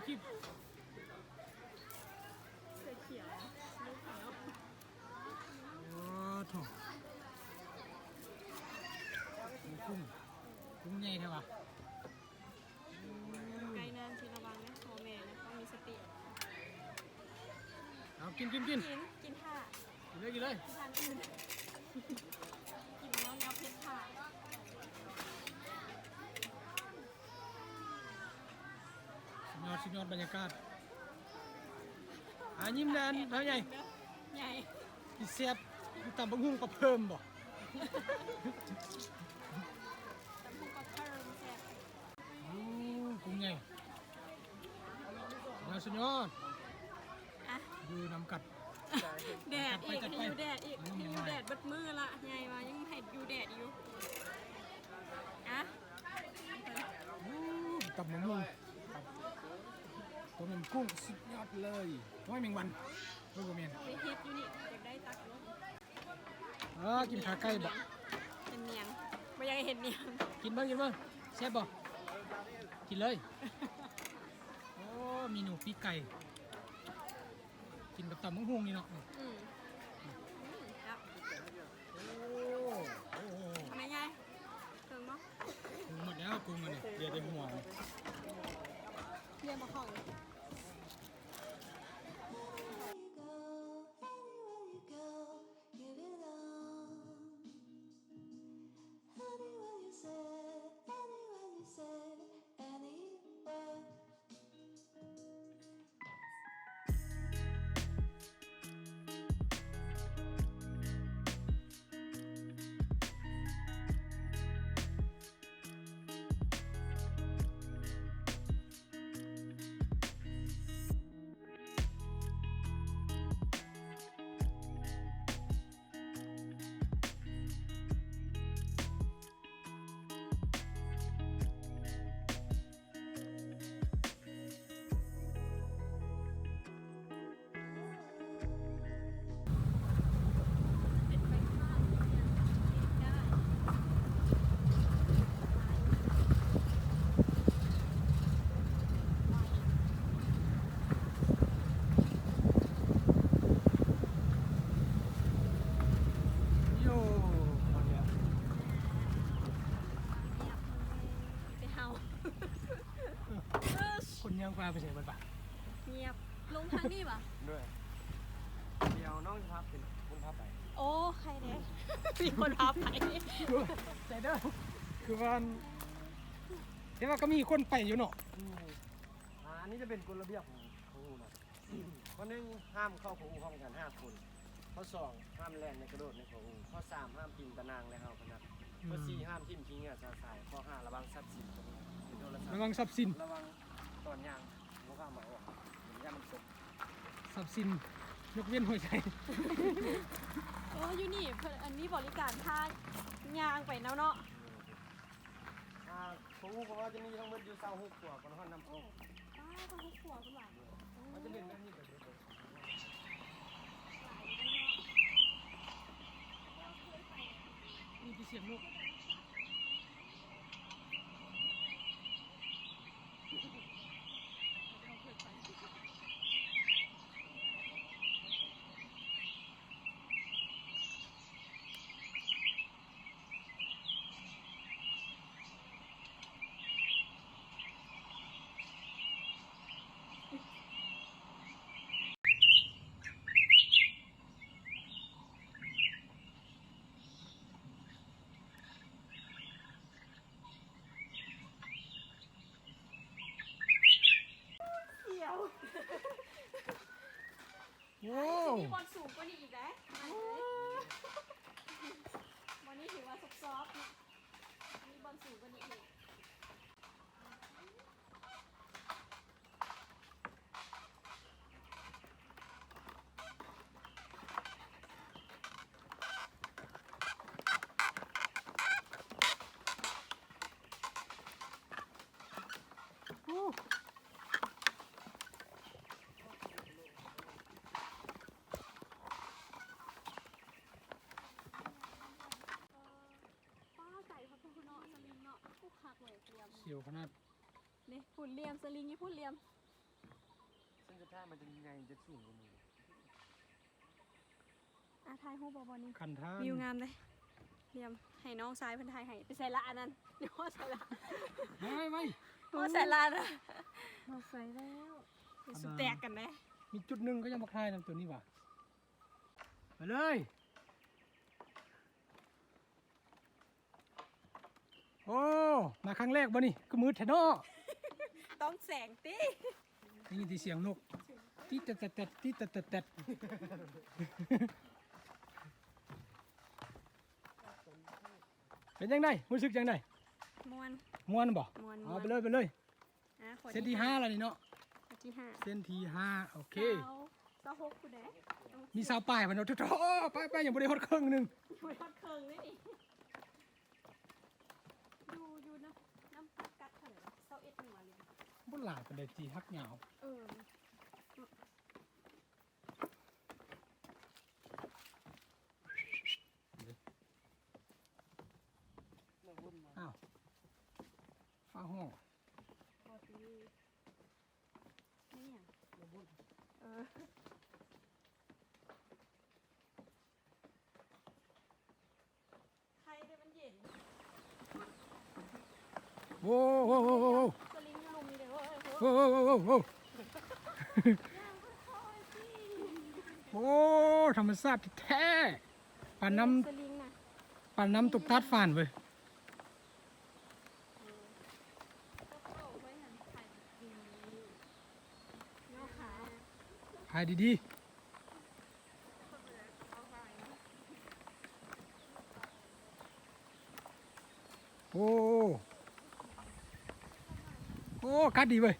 คีบเสื้อเขียวลูกเขียวโอ้โถกุ้งใหญ่เท่าไหร่ ไก่น้ำที่ระวังนะพ่อแม่นะต้องมีสติเอากินท่า กินเลยกินเลยกินทานอื่นกินแล้วแนวเพชรค่ะสุดยอดบรรยากาศยิ้มแดนเท่าใหญ่ ใหญ่ที่เสียบตำบักหุ่งกับเพิ่มบ่ ตำพุกกระเทิมแซ่บ กุ้งใหญ่สุดยอด อ่ะ ดูน้ำกัด แดดอีกให้อยู่แดดอีกให้อยู่แดดบัดมือละใหญ่มายังให้อยู่แดดอยู่อ่ะ ตำบักหุ่งตัวเป็นกุ้งสุดยอดเลยว่าแมงวันไม่บ่แม่น ไปเฮ็ดอยู่นี่อยากได้ตักลง กินขาไก่บ่ เป็นเนียงไม่อยากให้เห็นเนียง กินเบิ่งแซ่บบ่กินเลยโอ้มีหนูปีกไก่กินกับตำบักหุ่งนี่เนาะแล้ว โอ้โห ทำไมไงเติมมั้ง กุ้งหมดแล้วกุ้งมันเนี่ยเดี๋ยวได้หัว เรียนมาของ โย่มาแล้ว ไปเฮา คนย่างปลาไปใส่บ้านป่ะ เงียบลงทางนี้ป่ะ ด้วยเดี๋ยวน้องจะพับเป็นคุณพับไป โอ้ใครเนี่ยมีคนพาไป ใส่เด้อคือว่าแต่ว่าก็มีคนไปอยู่เนาะ อันนี้จะเป็นกฎระเบียบของอูนะข้อหนึ่งห้ามเข้าของอูพร้อมกัน5 คนข้อ2ห้ามแล่นในกระโดดในของอูข้อ3ห้ามปีนตะนางและเฮาพนักข้อ4ห้ามทิ่มทิ้งอ่ะสายข้อ5ระวังทรัพย์สินเป็นโทรศัพท์ ระวังทรัพย์สิน ระวังตอนยางบ่ข้ามมาออกเดี๋ยวมันตก ทรัพย์สินยกเว้นหัวใจ โอ้อยู่นี่เพิ่นอันนี้บริการทางยางไปแล้วเนาะ ของอูเพราะว่าจะมีทั้งหมดอยู่26ตัวคนฮอดน้ำตก ป้าต้องทุกขัวคุณหลาน มันจะเป็นแบบนี้แบบนี้ นี่ที่เสียงลูกโอ้ มีบอลสูงกว่านี้อีกไหมบอลนี้ถือว่าซอฟต์ๆมีบอลสูงกว่านี้อีก เสียวขนาด นี่ฝุ่นเหลี่ยมสลิงนี่ฝุ่นเหลี่ยม ได้มันจะยังไงจะสูงกว่านี้ ถ่ายรูปบ่นี่ คันท่าน วิวงามเลยเรียมให้น้องชายเพิ่นถ่ายให้ไปใส่ละอันนั้นเดี๋ยวใส่ละ ไม่ โอ้ใส่ละนะมาใส่แล้วสุดแตกกันนะ มีจุดหนึ่งก็ยังมาคลายนำตัวนี้ว่ะไปเลย โอ้ มาครั้งแรกบ่นี่ก็มืดแท้เนาะ ต้องแสงติ ได้ยินที่เสียงนกที่แตดที่แตดเป็นยังไงรู้สึกยังไง ม่วน ม่วนบ่ ม่วน เอาไปเลย ขอ เส้นที่5แล้วนี่เนาะ ขอที่ห้า เส้นที่5โอเค เสาหกคุณเด้ มีสาวป้ายมันเนาะโถ่ๆไปยังบ่ได้ฮอดครึ่งหนึง ช่วยทอดเคิงนี่นี่อยู่น้ำกัดเท่าไหร่เสาเอ็ดหนึ่งวันเลย บ่หลายปานใดจีฮักเหงา เออ อ้าวฟ้าห้อง พอดีนี่อย่างเออใครได้มันเย็น โว้โว้โว้โว้โว้ สลิงลงนี่เด้อเว้ย โว้โว้โว้โว้โว้ ย่างค่อยๆสิ โอ้ธรรมชาติแท้ป่านน้ สลิงน่ะ ำป่านน้ำตกทัดฝ่านเว้ย เข้าไว้หันไข่ดีเนาะขา พายดีๆโอ้โอ้กัดดีเว้ย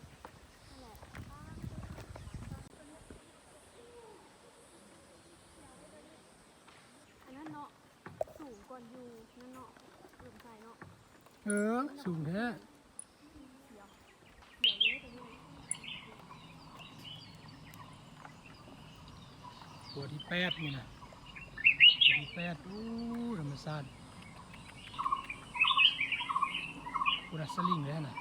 อันนั้นเนาะสูงกว่าอยู่นั่นเนาะหลุมใส่เนาะ เออสูงแท้ เดี๋ยวเยอะตรงนี้ ตัวที่8นี่นะตัวที่8อู้ธรรมชาติกูรัสลิงเลยนะ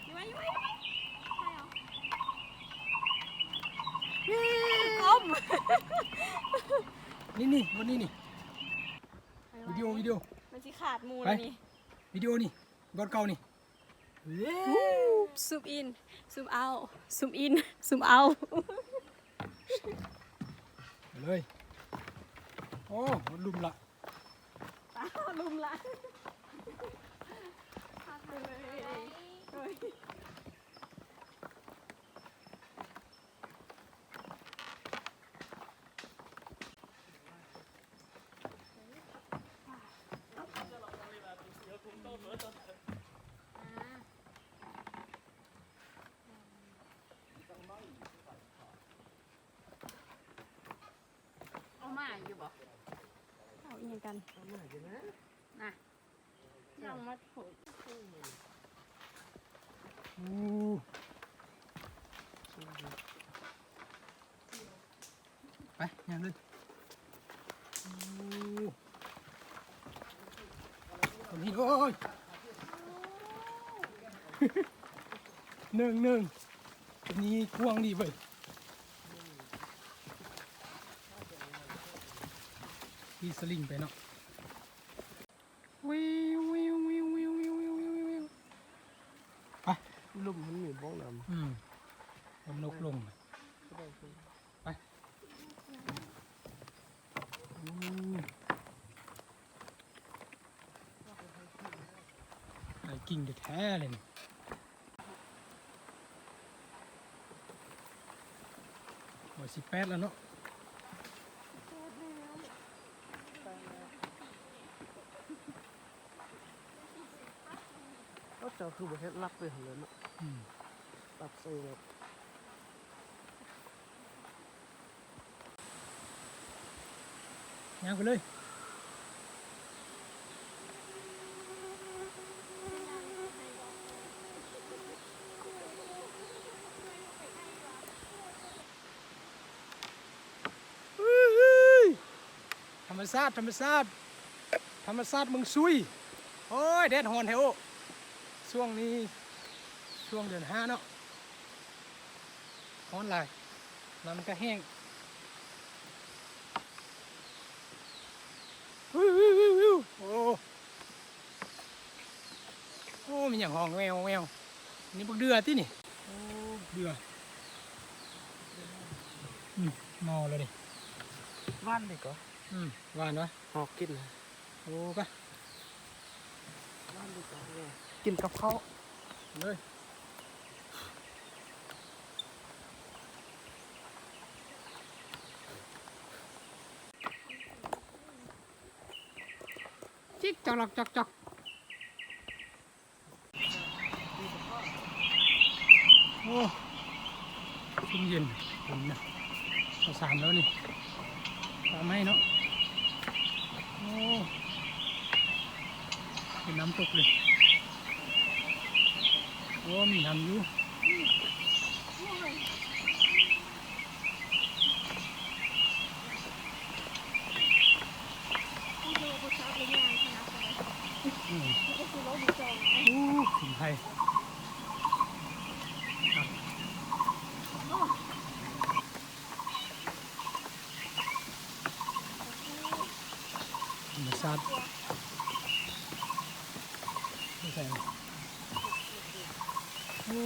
อยู่ไหมใช่เหรอก้ม นี่วันนี้นี่วิดีโอ มันสิขาดมูแล้วนี่ วิดีโอนี่บอลเก่านี่ ซูมอินซูมเอาซูมอินซูมเอา ไปเลยโอ้ลุมละ ลุมละขาดไปเลยเฮ้ย เอามาอยู่บ่ เอาอีกอย่างกัน นะยังมาถูก อู้ไปยังเลยอู้ตัวนี้โอ้ย หนึ่งตัวนี้กว้างดีเว้ยที่สลิงไปเนาะวิวไป ลุ่มมันมีบ้องน้ ผมนกลง ำ ไปไอ้กิ่งแท้ๆเลยนี่โอ้ย18แล้วเนาะ ก็เจ้าคือประเทศลักไปหันเลยเนาะ อืม ตัดเซ่เลย ย่างไปเลย รมชาติธรรมชาติธรรมชาติเมืองซุยโอ้ยแดดฮ้อนแท้โอ้ช่วงนี้ช่วงเดือน5เนาะฮ้อนหลายน้ำก็แห้งวิววิววิววิวโอ้โอ้มีอย่างห้องแววแววนี่พวกเดือที่นี่โอ้เดือเมาแล้วดิ ว่านเด็กเหรอ หวานวะ หอกกินนะ โอ้ปะ ว่านเด็กเหรอเนี่ยกินกับข้าว เลยจิกจอกจอกจอกโอ้ชุ่มเย็นผมเนี่ยสามแล้วนี่ตามให้เนาะโอ้เป็นน้ำตกเลยโอ้มีน้ำอยู่อืมโอ้ถึงไทยธรรมชาติไม่ใช่โอ้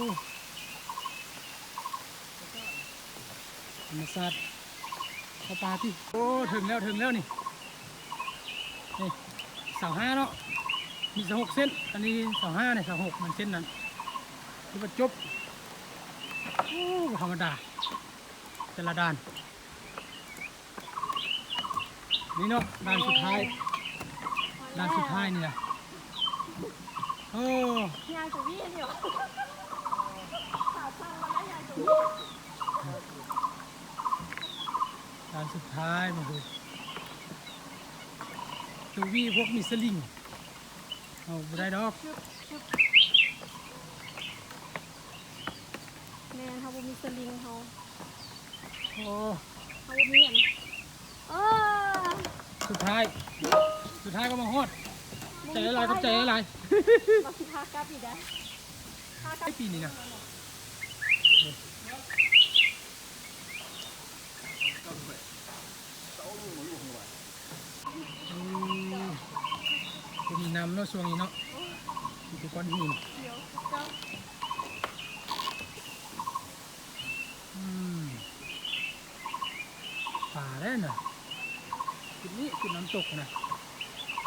ธรรมชาติเข้าปลาที่โอ้ถึงแล้วนี่นี่เสา5เนาะมี6 เส้นอันนี้เสา5เนี่ยเสา6มันเส้นนั้นที่ว่าจบโอ้ธรรมดาแต่ละด่านนี่เนาะด่านสุดท้ายนี่นะโอ้ ยายจะวิ่งเดี๋ยวขาสั่งมาแล้วยายจะวิ่ง ด่านสุดท้ายมาดูตัววีพวกมีสลิงเอาไม่ได้ดอก แม่เขาบ่มีสลิงเขา โอ้ เขาบ่มีอันสุดท้ายก็มาฮอดใจละลายกับใจละลาย มาสิพากลับอีกได้พากลับ ไอ้ปีนี้นะจะมีน้ำเนาะช่วงนี้เนาะมีแต่ก้อนหิน เดี๋ยวเจ้า ป่าได้น่ะจุดนี้จุดน้ำตกนะ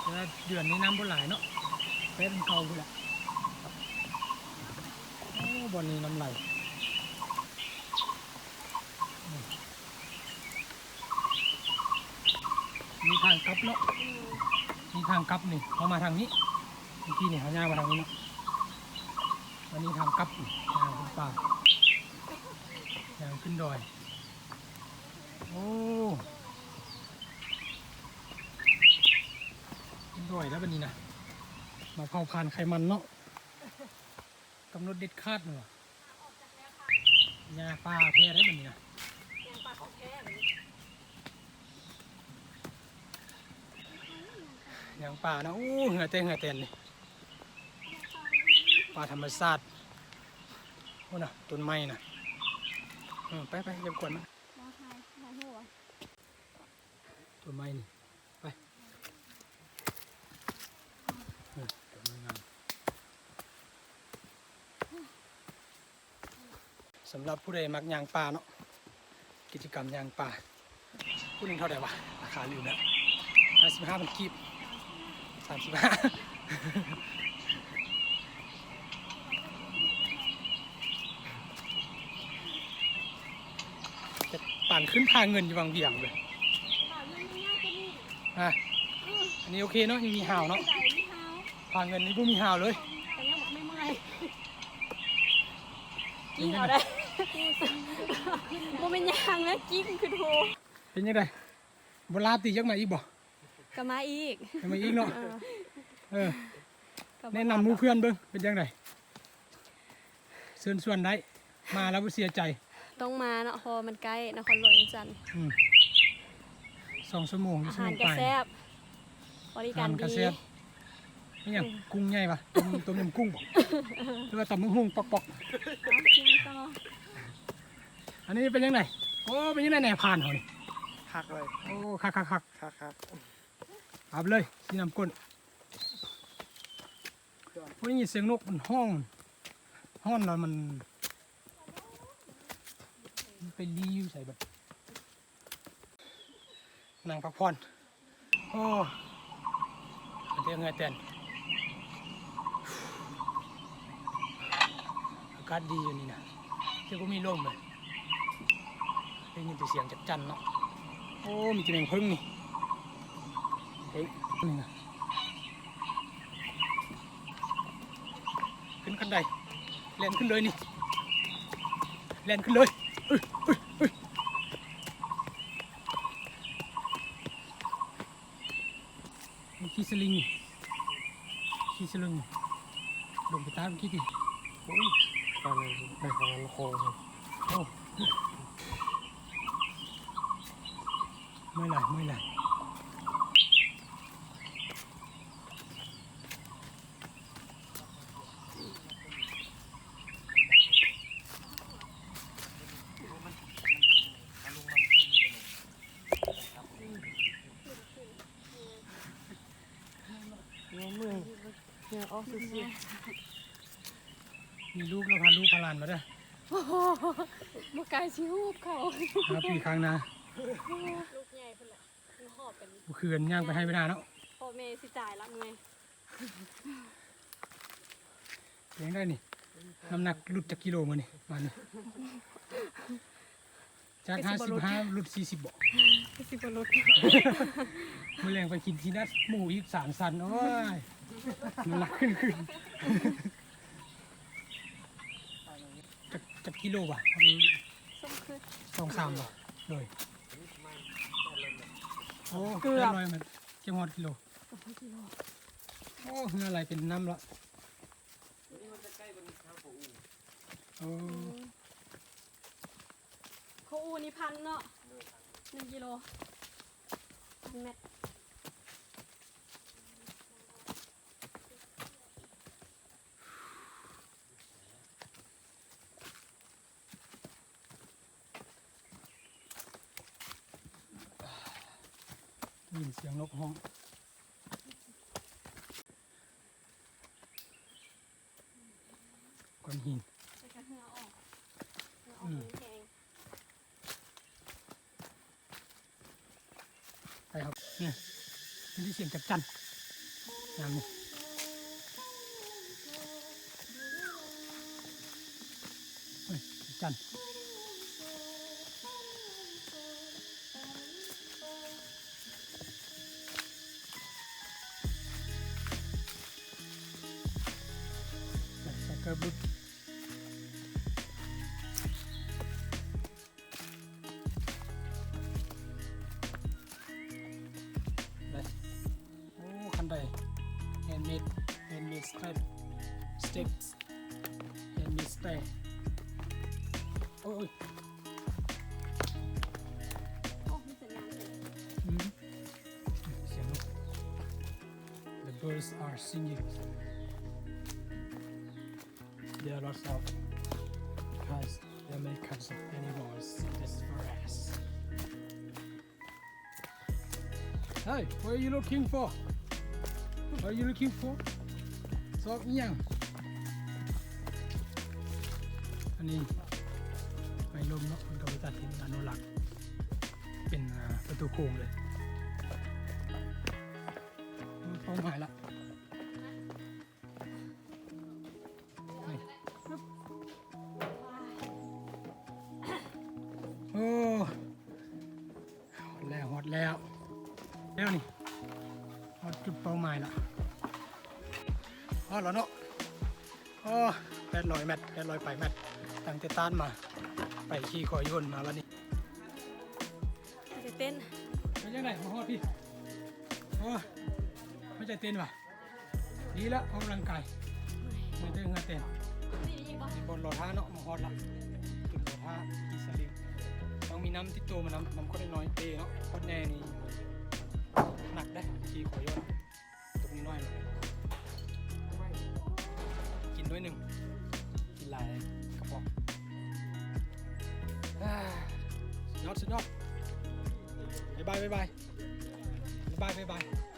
แต่เดือนนี้น้ำบ่หลายเนาะแป๊บมันเก่าไปละโอ้บ่อนี้น้ำไหลมีทางกลับเนาะมีทางกลับนี่เขามาทางนี้เมื่อกี้นี่เขาย่างมาทางนี้เนาะอันนี้ทางกลับนี่ย่างขึ้นป่าย่างขึ้นดอยโอ้ขึ้นดอยแล้วบันนี้นะมาเผาผ่านไขมันเนาะกำหนดเด็ดขาดเนาะยาปลาแพ้ได้บันนี้นะอย่างป่านะอู้เหงื่อเต้นเลยป่าธรรมชาติโอ้น่ะต้นไม้น่ะไปเก็บกวนนะ มาทายหัว ต้นไม้นี่ไปต้นไม้งามสำหรับผู้ใดมักยางป่าเนาะกิจกรรมยางป่าผู้หนึ่งเท่าไหร่วะราคาอยู่นะ55 มันกีบ35จะปั่นขึ้นทางเงินอยู่บางเบี่ยงเลย ข่าวยังไม่ง่ายจะนี่ อันนี้โอเคเนาะยังมีห่าวเนาะ ใจที่เท้า ทางเงินนี้ก็มีห่าวเลย แต่ยังบอกไม่เมื่อยกิ้งเอาได้โมเป็นยางนะกิ้งคือโท เป็นยังไงเวลาตียักมาอีกบ่ กลับมาอีก ยังมาอีกเนาะแนะนำหมู่เพื่อนเบิ่งเป็นยังไงเชิญชวนได้มาแล้วบ่เสียใจ ต้องมาเนาะพอมันใกล้นครหลวงจันทร์ 2 ชั่วโมง อา ชั่ว หา โม รง กระ ปลาย แซบ บริการ กระ ดี แซบนี่ยังกุ้งใหญ่ปะต้มยำกุ้งบ่หรือว่าตำมึงหุ่งปอก เอาชิมต่อ ๆอันนี้เป็นยังไงโอ้เป็นยังไงแหน่ผ่านเขานี่ คักเลย โอ้คัก คัก เอาไปเลยที่น้ำก้นวันนี้เสียงนกมันห้องแล้วมันไปรีอยู่ใส่แบบนางพักผ่อนโอ้เดี๋ยวไงเต้นอากาศดีอยู่นี่นะที่ก็มีลมเลยได้ยินแต่เสียงจัดจันเนาะโอ้มีแต่แมงพึ่งนี่เฮ้ยนี่นะขึ้นกันไดแล่นขึ้นเลยนี่แล่นขึ้นเลยมีขี้สลิงลงไปตามขี้ดิโอ้ย ตอนนี้ไปของโคง โอ้ไม่ไหลมีลูกแล้วพาลูกพาหลานมาด้วย โอ้โหบ่กล้าสิฮูบเขา ครับปีครั้งนะ ลูกใหญ่เพิ่นแหละมันหอบเป็น บุคืนย่างไปให้ไม่ได้เนาะ พ่อแม่สิจ่ายละเมื่อย เลี้ยงได้นี่น้ำหนักหลุดจากกิโลมานี่มานี่จาก55หลุด40บ่ สิบ่ลด เมื่อแรงไปกินที่นัดหมูอีก3 สันโอ้ยน้ำหนักขึ้นจากกิโลบ่ะ ส้มคือ 2-3บ่เลยโอ้ เกือบ ร้อยมันเจ็บฮอดกิโลโอ้เหืออะไรเป็นน้ำละโอ้ เขาอูนี่พันเนาะ1 กิโล1 เม็ด ได้ยินเสียงนกฮ้องก้อนหิน ใส่กระเหือออกแห้ง ไปครับเนี่ยนี่ที่เสียงจับจันน้ำนี่เฮ้ยจับจันใส่กระบุดโอ้คันใด handmade steps handmade step โอ้ย โอ้มีสัญญาณเลย เสียงนก The birds are singing there are lots of kinds there are many kinds of animals in this forest Hey what are you looking for What are you looking for ซอกอีหยังอันนี้ไม้ลมเนาะมันก็ไปตัดเป็นอนุรักษ์เป็นประตูโค้งเลยพร้อมหายละนี่โอ้ฮอตแล้วนี่ฮอตจุดเป้าหมายละฮอตแล้วเนาะโอ้800 เมตร800 ไปเมตรตั้งแต่ต้านมาไปขี่คอยยนต์มาวันนี้ จะเต้น เป็นยังไงมาฮอดพี่โอ้ไม่ใจเต้นว่ะดีแล้วออกกำลังกายไม่ได้เงาเต้นมีบนรอท่าเนาะมาฮอดละจุดรอท่าอีสลิงต้องมีน้ำติดตัวมาน้ำก็ได้น้อยเปเนาะฮอดแน่นี่ หนักได้ทีขอยนตรงนี้น้อยหน่อยกินด้วยหนึ่งกินหลายกระป๋องสุดยอดบ๊ายบาย